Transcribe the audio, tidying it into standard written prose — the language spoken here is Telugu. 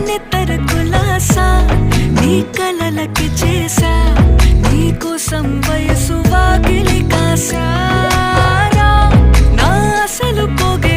నేనెత్తర కులాసా నీ కలలకి చేసా నీకోసం వయసు వాకిలి కాసారా నా అసలు పోగే